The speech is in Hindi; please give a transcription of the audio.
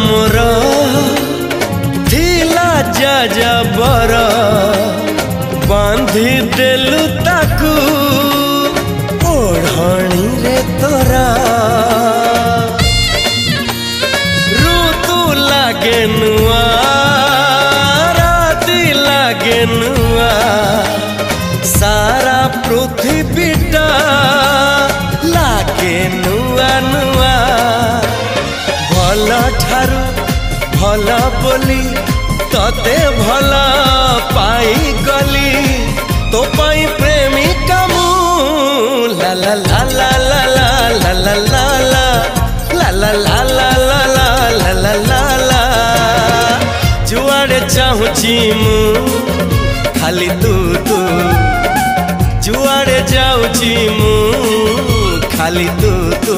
मोर थिला जा बर बांधी देलु ताकू ओढ़णी रे तोरा ऋतु लागे नुआ राति लागे नुआ सारा पृथ्वीटा लागे नुआ नुआ भल ठारू भल बोली तते भल पाई गली तो पाई प्रेमिका मु ला ला ला ला ला ला ला ला ला ला ला ला ला ला ला ला ला जुआड़े चाहूची मु खाली तू तू जुआड़े जाऊची मु खाली तू तू।